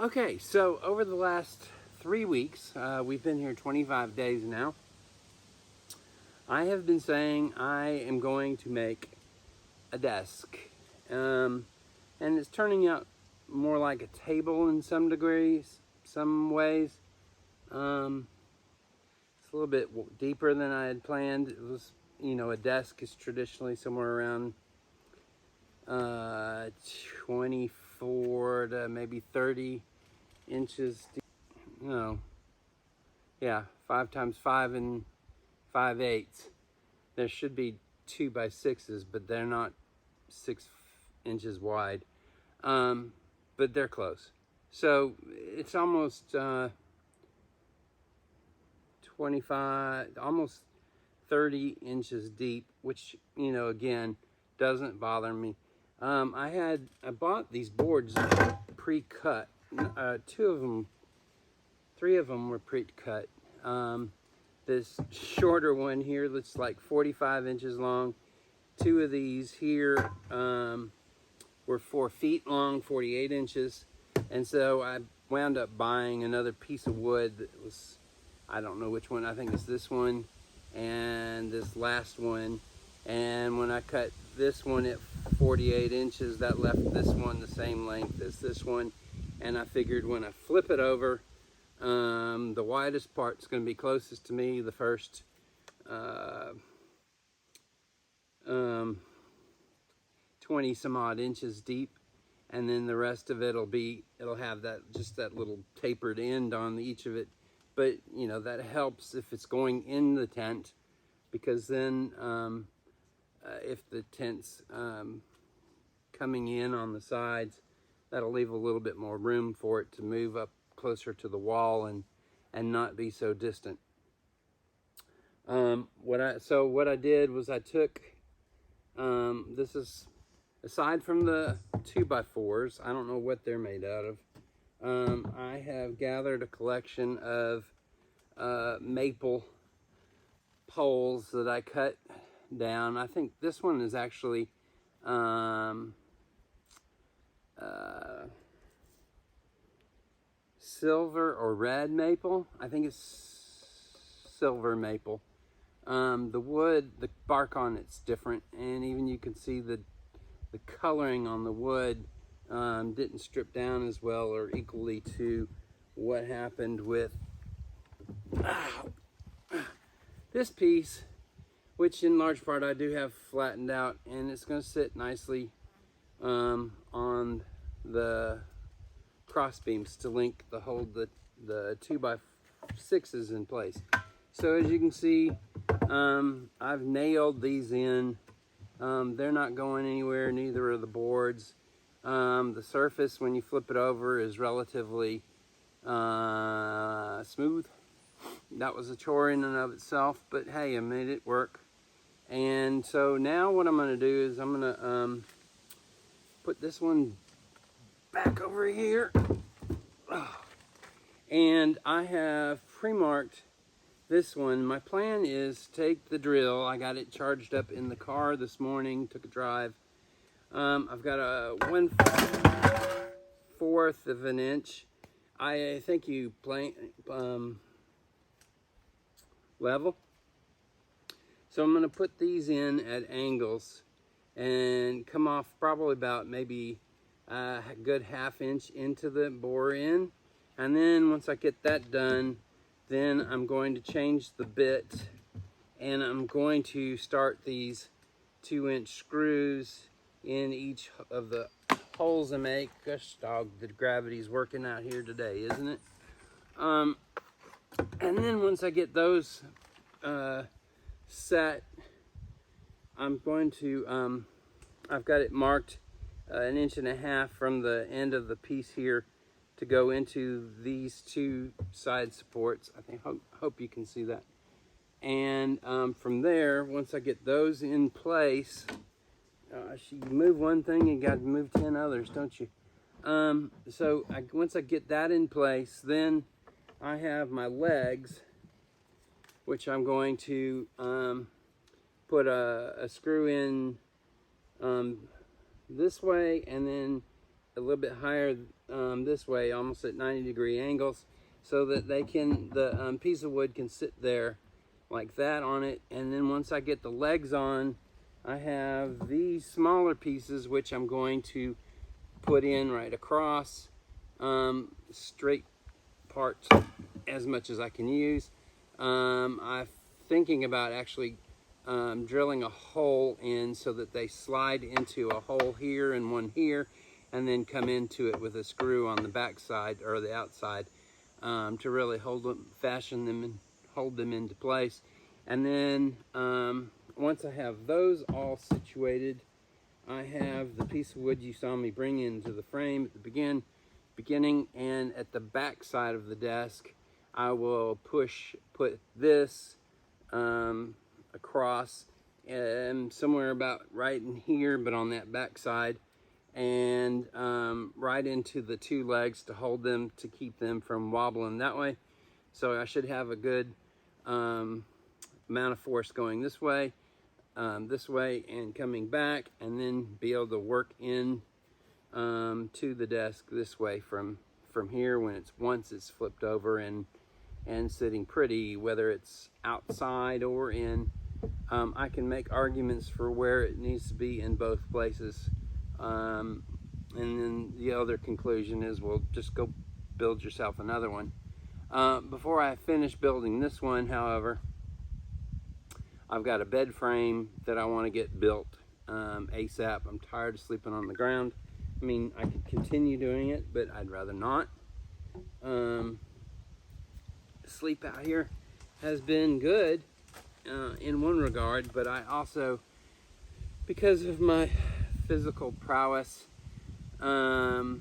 Okay, so over the last 3 weeks, we've been here 25 days now. I have been saying I am going to make a desk. And it's turning out more like a table in some degrees, some ways. It's a little bit deeper than I had planned. It was, a desk is traditionally somewhere around 24 to maybe 30 inches deep. No, yeah, 5 times 5 and 5/8. There should be 2 by 6s, but they're not 6 inches wide. But they're close. So it's almost 25, almost 30 inches deep, which, again, doesn't bother me. I bought these boards pre-cut. 3 of them were pre-cut. This shorter one here that's like 45 inches long. 2 of these here were 4 feet long, 48 inches. And so I wound up buying another piece of wood that was, I don't know which one, I think it's this one and this last one. And when I cut this one at 48 inches, that left this one the same length as this one. And I figured when I flip it over, the widest part's going to be closest to me, the first 20 some odd inches deep, and then the rest of it'll have that little tapered end on each of it. But that helps if it's going in the tent, because then if the tent's coming in on the sides, that'll leave a little bit more room for it to move up closer to the wall and not be so distant. What I did was I took, this is, aside from the 2x4s, I don't know what they're made out of. I have gathered a collection of maple poles that I cut down. I think this one is actually silver or red maple. I think it's silver maple. The wood, the bark on it's different, and even you can see the coloring on the wood didn't strip down as well or equally to what happened with this piece, which in large part I do have flattened out, and it's going to sit nicely on the cross beams to hold the 2x6s in place. So as you can see, I've nailed these in. They're not going anywhere, neither are the boards. The surface, when you flip it over, is relatively smooth. That was a chore in and of itself, but hey, I made it work. And so now what I'm going to do is I'm going to put this one back over here. And I have pre-marked this one. My plan is take the drill. I got it charged up in the car this morning, took a drive. I've got a 1/4 of an inch. I think you level. So I'm going to put these in at angles and come off probably about maybe a good 1/2 inch into the bore in. And then once I get that done, then I'm going to change the bit, and I'm going to start these 2-inch screws in each of the holes I make. Gosh dog, the gravity's working out here today, isn't it? And then once I get those set, I'm going to, I've got it marked 1.5 inches from the end of the piece here to go into these 2 side supports. I hope you can see that. And from there, once I get those in place, you move one thing, you got to move 10 others, don't you? Once I get that in place, then I have my legs, which I'm going to put a screw in this way, and then a little bit higher this way, almost at 90-degree angles, so that the piece of wood can sit there like that on it. And then once I get the legs on, I have these smaller pieces which I'm going to put in right across, straight parts as much as I can use. I'm thinking about actually drilling a hole in so that they slide into a hole here and one here, and then come into it with a screw on the back side or the outside to really hold them, fashion them, and hold them into place. And then once I have those all situated, I have the piece of wood you saw me bring into the frame at the beginning, and at the back side of the desk, I will put this across somewhere about right in here, but on that back side, and right into the two legs to hold them, to keep them from wobbling that way. So I should have a good amount of force going this way, and coming back, and then be able to work in to the desk this way from here when once it's flipped over and sitting pretty, whether it's outside or in. I can make arguments for where it needs to be in both places. And then the other conclusion is, well, just go build yourself another one. Before I finish building this one, however, I've got a bed frame that I want to get built ASAP. I'm tired of sleeping on the ground. I mean, I could continue doing it, but I'd rather not. Sleep out here has been good in one regard, but I also, because of my physical prowess, I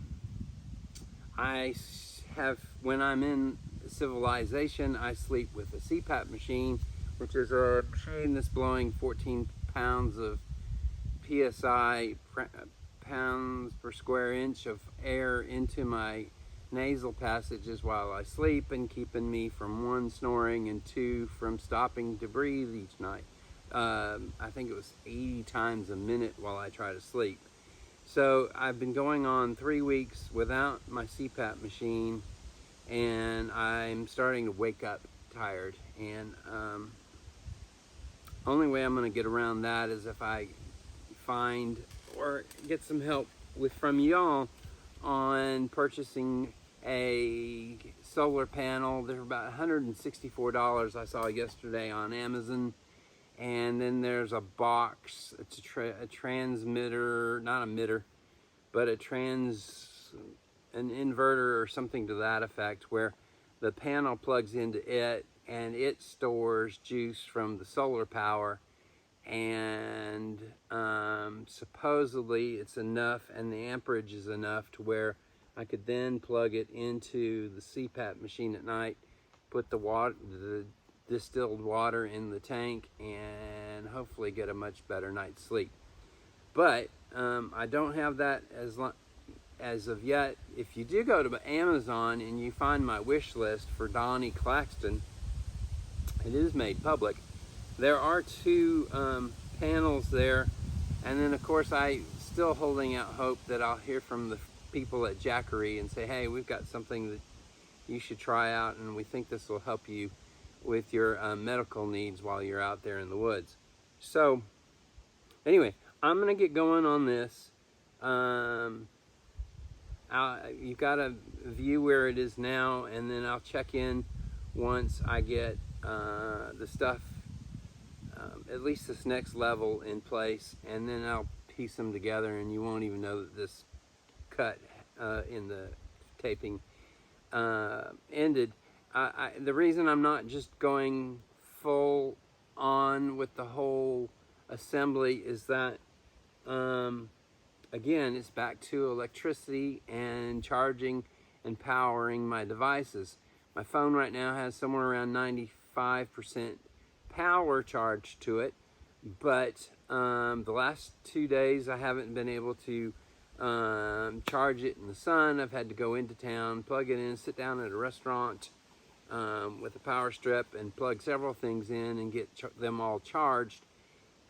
have, when I'm in civilization, I sleep with a CPAP machine, which is a machine that's blowing 14 pounds of PSI, pounds per square inch of air into my nasal passages while I sleep, and keeping me from one, snoring, and two, from stopping to breathe each night. I think it was 80 times a minute while I try to sleep. So I've been going on 3 weeks without my CPAP machine, and I'm starting to wake up tired. And only way I'm going to get around that is if I find or get some help from y'all on purchasing a solar panel. They're about $164 I saw yesterday on Amazon. And then there's a box. It's a transmitter, not a emitter, but an inverter or something to that effect, where the panel plugs into it and it stores juice from the solar power. And supposedly it's enough, and the amperage is enough to where I could then plug it into the CPAP machine at night, put the distilled water in the tank, and hopefully get a much better night's sleep. But I don't have that as of yet. If you do go to Amazon and you find my wish list for Donnie Claxton, it is made public. There are 2 panels there, and then of course I still holding out hope that I'll hear from the people at Jackery and say, hey, we've got something that you should try out, and we think this will help you with your medical needs while you're out there in the woods. So anyway, I'm gonna get going on this. You've got a view where it is now, and then I'll check in once I get the stuff, at least this next level, in place, and then I'll piece them together, and you won't even know that this cut in the taping ended. The reason I'm not just going full on with the whole assembly is that, again, it's back to electricity and charging and powering my devices. My phone right now has somewhere around 95% power charged to it, but the last 2 days I haven't been able to charge it in the sun. I've had to go into town, plug it in, sit down at a restaurant with a power strip and plug several things in and get them all charged,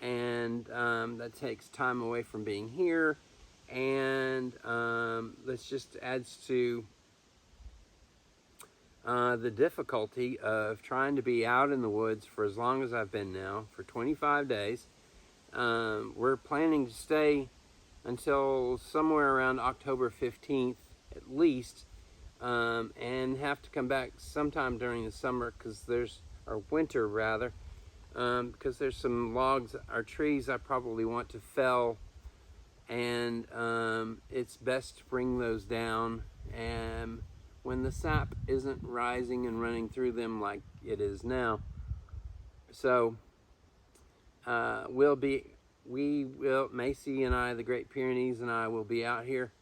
and that takes time away from being here, and this just adds to the difficulty of trying to be out in the woods for as long as I've been now, for 25 days. We're planning to stay until somewhere around October 15th at least, and have to come back sometime during the summer or winter rather, because there's some logs or trees I probably want to fell, and it's best to bring those down when the sap isn't rising and running through them like it is now. So Macy and I, the Great Pyrenees and I, will be out here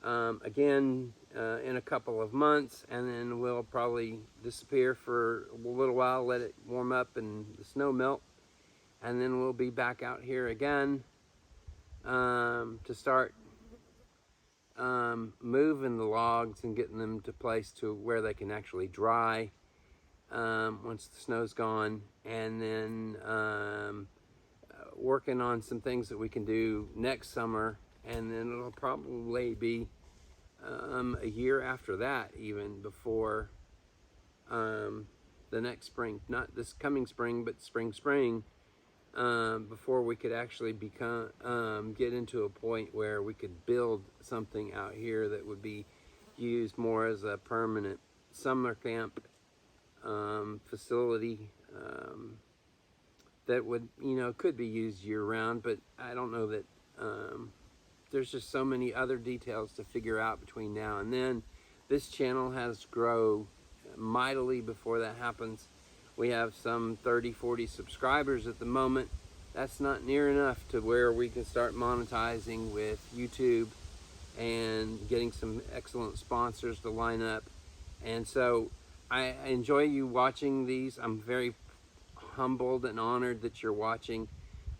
again in a couple of months, and then we'll probably disappear for a little while, let it warm up and the snow melt, and then we'll be back out here again to start moving the logs and getting them to place to where they can actually dry once the snow's gone, and then working on some things that we can do next summer, and then it'll probably be a year after that, even before the next spring, not this coming spring, but spring, before we could actually get into a point where we could build something out here that would be used more as a permanent summer camp facility that would, could be used year-round. But I don't know that there's just so many other details to figure out between now and then. This channel has to grow mightily before that happens. We have some 30-40 subscribers at the moment. That's not near enough to where we can start monetizing with YouTube and getting some excellent sponsors to line up. And so I enjoy you watching these. I'm very humbled and honored that you're watching,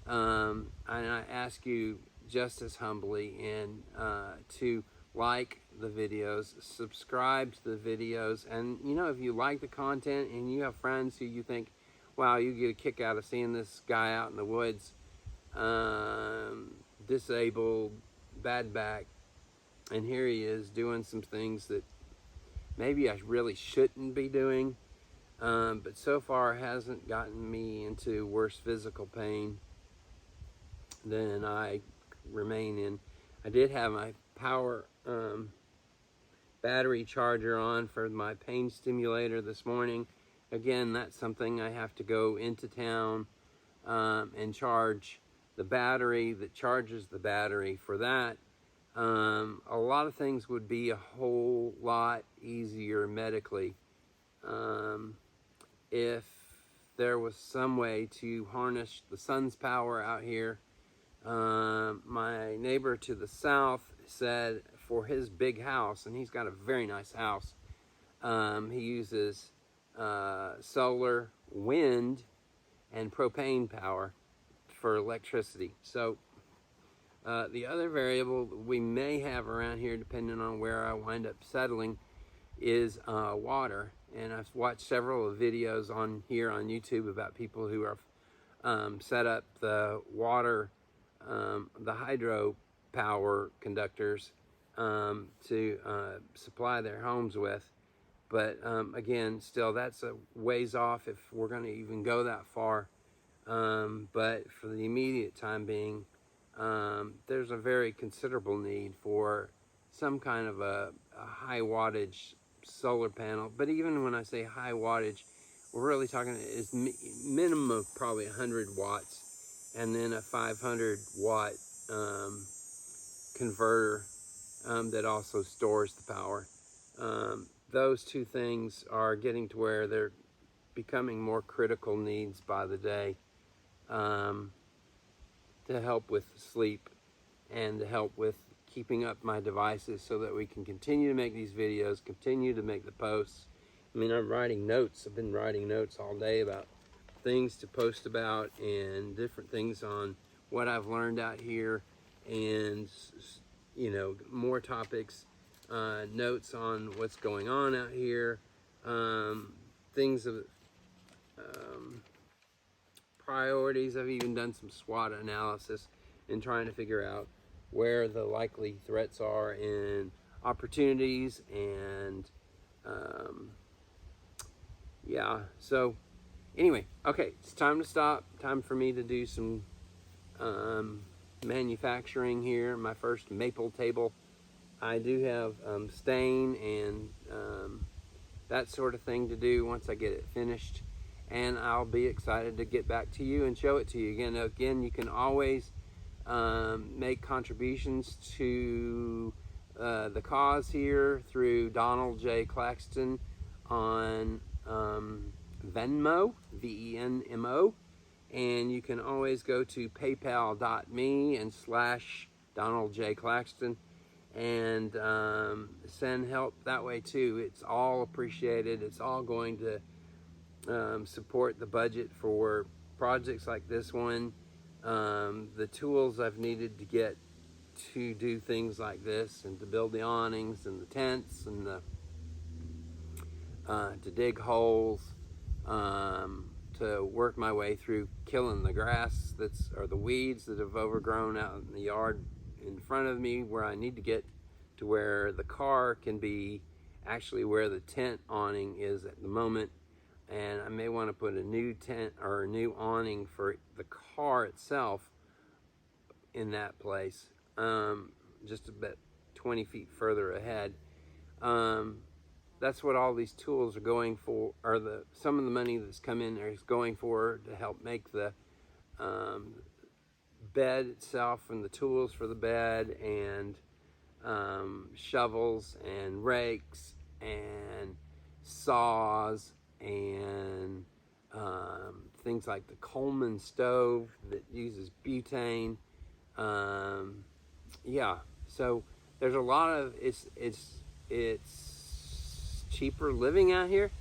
and I ask you just as humbly and to like the videos, subscribe to the videos, and if you like the content and you have friends who you think, wow, you get a kick out of seeing this guy out in the woods, disabled, bad back, and here he is doing some things that maybe I really shouldn't be doing, but so far hasn't gotten me into worse physical pain than I remain in. I did have my power battery charger on for my pain stimulator this morning. Again, that's something I have to go into town and charge the battery that charges the battery for that. A lot of things would be a whole lot easier medically if there was some way to harness the sun's power out here. My neighbor to the south said for his big house, and he's got a very nice house, he uses solar, wind, and propane power for electricity. So the other variable we may have around here, depending on where I wind up settling, is water. And I've watched several of videos on here on YouTube about people who have set up the water, the hydro power conductors to supply their homes with. But again, still, that's a ways off if we're going to even go that far. But for the immediate time being, there's a very considerable need for some kind of a high wattage solar panel. But even when I say high wattage, we're really talking is minimum of probably 100 watts, and then a 500 watt converter that also stores the power. Those two things are getting to where they're becoming more critical needs by the day, to help with sleep and to help with keeping up my devices so that we can continue to make these videos, continue to make the posts. I mean, I'm writing notes. I've been writing notes all day about things to post about and different things on what I've learned out here, and more topics, notes on what's going on out here, things of priorities. I've even done some SWOT analysis and trying to figure out where the likely threats are and opportunities, and yeah. So anyway, okay, it's time to stop. Time for me to do some manufacturing here. My first maple table. I do have stain and that sort of thing to do once I get it finished, and I'll be excited to get back to you and show it to you again. Again, you can always make contributions to the cause here through Donald J. Claxton on Venmo, Venmo, and you can always go to paypal.me and / Donald J. Claxton and send help that way too. It's all appreciated. It's all going to support the budget for projects like this one. The tools I've needed to get to do things like this and to build the awnings and the tents and to dig holes, to work my way through killing the grass or the weeds that have overgrown out in the yard in front of me, where I need to get to where the car can be actually where the tent awning is at the moment. And I may want to put a new tent or a new awning for the car itself in that place, just about 20 feet further ahead. That's what all these tools are going for, or some of the money that's come in there is going for, to help make the bed itself and the tools for the bed, and shovels and rakes and saws and things like the Coleman stove that uses butane. Yeah, so there's a lot of it's cheaper living out here,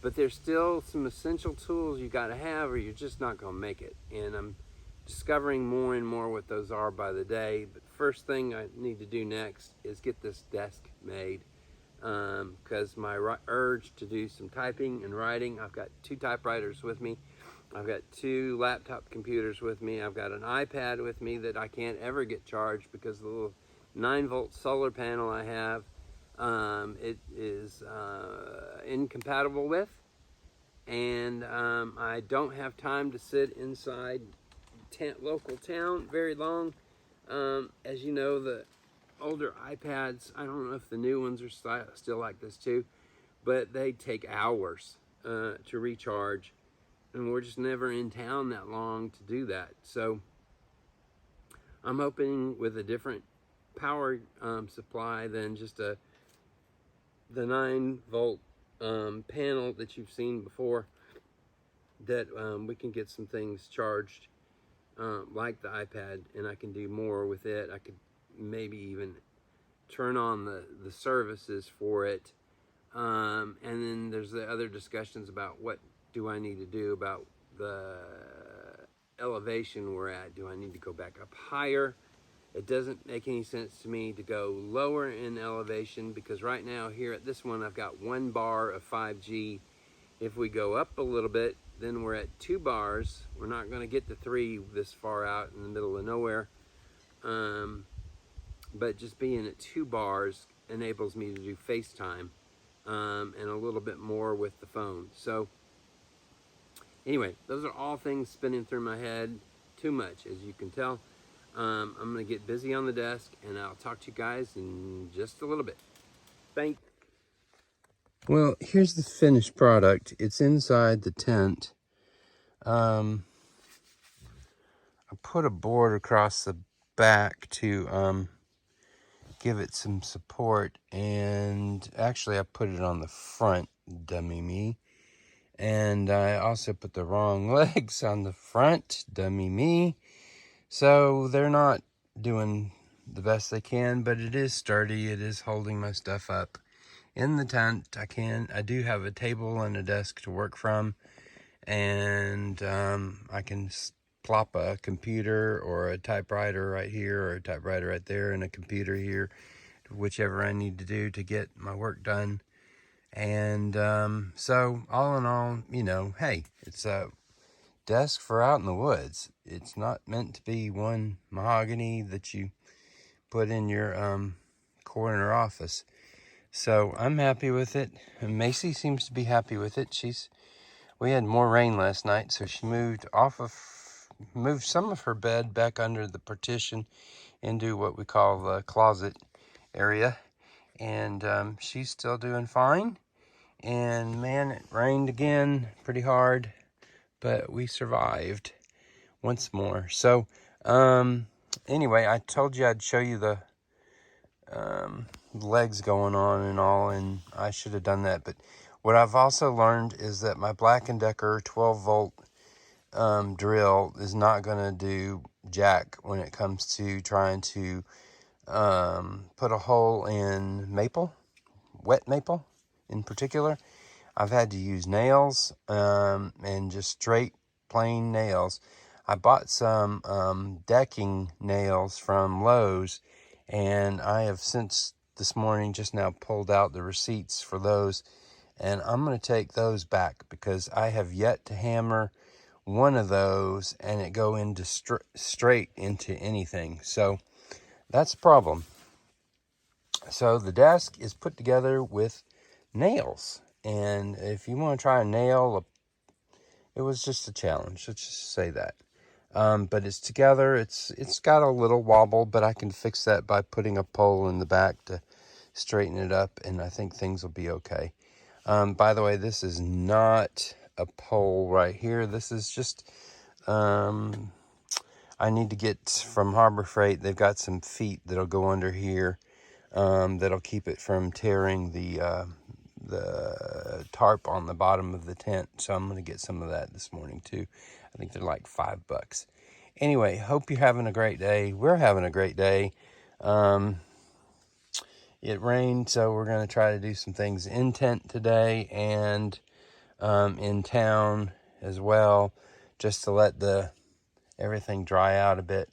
but there's still some essential tools you got to have, or you're just not going to make it. And I'm discovering more and more what those are by the day. But the first thing I need to do next is get this desk made, because my urge to do some typing and writing. I've got 2 typewriters with me. I've got 2 laptop computers with me. I've got an iPad with me that I can't ever get charged because the little 9-volt solar panel I have, it is incompatible with, and I don't have time to sit inside local town very long. As you know, the older iPads, I don't know if the new ones are still like this too, but they take hours to recharge, and we're just never in town that long to do that. So I'm hoping with a different power supply than just the 9-volt panel that you've seen before, that we can get some things charged like the iPad, and I can do more with it. I could maybe even turn on the services for it, and then there's the other discussions about what do I need to do about the elevation we're at. Do I need to go back up higher? It doesn't make any sense to me to go lower in elevation, because right now here at this one I've got 1 bar of 5G. If we go up a little bit, then we're at 2 bars. We're not going to get to 3 this far out in the middle of nowhere. But just being at 2 bars enables me to do FaceTime and a little bit more with the phone. So anyway, those are all things spinning through my head too much, as you can tell. I'm going to get busy on the desk, and I'll talk to you guys in just a little bit. Thanks. Well, here's the finished product. It's inside the tent. I put a board across the back to give it some support, and actually I put it on the front, dummy me. And I also put the wrong legs on the front, dummy me. So they're not doing the best they can, but it is sturdy. It is holding my stuff up in the tent. I do have a table and a desk to work from, and I can plop a computer or a typewriter right here, or a typewriter right there, and a computer here, whichever I need to do to get my work done. And so all in all, you know, hey, it's a desk for out in the woods. It's not meant to be one mahogany that you put in your corner office. So I'm happy with it, and Macy seems to be happy with it. We had more rain last night, so she moved some of her bed back under the partition into what we call the closet area, and she's still doing fine. And man, it rained again pretty hard, but we survived once more. So anyway, I told you I'd show you the legs going on and all, and I should have done that. But what I've also learned is that my Black & Decker 12-volt drill is not going to do jack when it comes to trying to put a hole in maple, wet maple in particular. I've had to use nails and just straight plain nails. I bought some decking nails from Lowe's, and I have since this morning just now pulled out the receipts for those, and I'm going to take those back because I have yet to hammer one of those and it go into straight into anything. So that's a problem. So the desk is put together with nails, and if you want to try a nail, it was just a challenge. Let's just say that. But it's together. It's got a little wobble, but I can fix that by putting a pole in the back to straighten it up, and I think things will be okay. By the way, this is not a pole right here. This is just I need to get from Harbor Freight. They've got some feet that'll go under here that'll keep it from tearing the tarp on the bottom of the tent. So I'm going to get some of that this morning too. I think they're like $5. Anyway, hope you're having a great day. We're having a great day. It rained, so we're going to try to do some things in tent today and in town as well, just to let everything dry out a bit.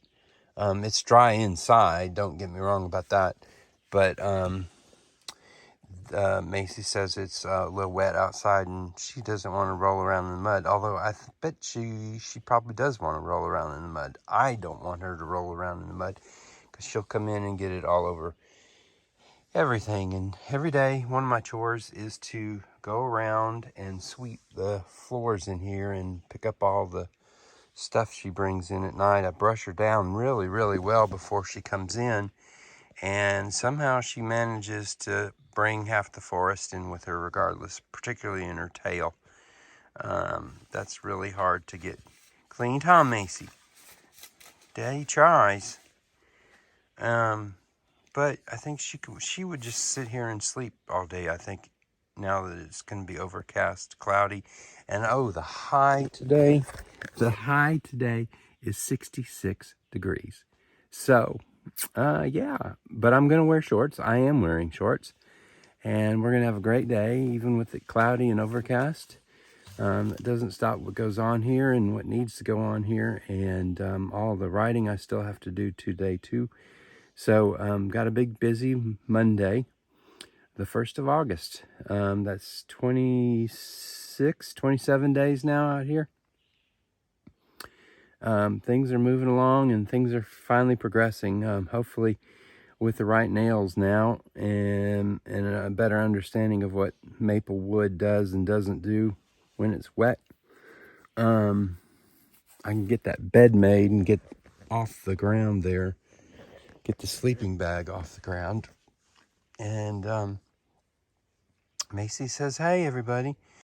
It's dry inside, don't get me wrong about that, but Macy says it's a little wet outside, and she doesn't want to roll around in the mud, although I bet she probably does want to roll around in the mud. I don't want her to roll around in the mud because she'll come in and get it all over everything. And every day, one of my chores is to go around and sweep the floors in here and pick up all the stuff she brings in at night. I brush her down really, really well before she comes in, and somehow she manages to bring half the forest in with her regardless, particularly in her tail. That's really hard to get cleaned, huh, Macy? Daddy tries. But I think she would just sit here and sleep all day, I think, now that it's going to be overcast, cloudy. And oh, the high today is 66 degrees. So, yeah, but I'm going to wear shorts. I am wearing shorts, and we're going to have a great day, even with it cloudy and overcast. It doesn't stop what goes on here and what needs to go on here, and all the writing I still have to do today too. So got a big busy Monday, the 1st of August. That's 27 days now out here. Things are moving along and things are finally progressing. Hopefully with the right nails now and a better understanding of what maple wood does and doesn't do when it's wet. I can get that bed made and get off the ground there. Get the sleeping bag off the ground. And Macy says, hey, everybody.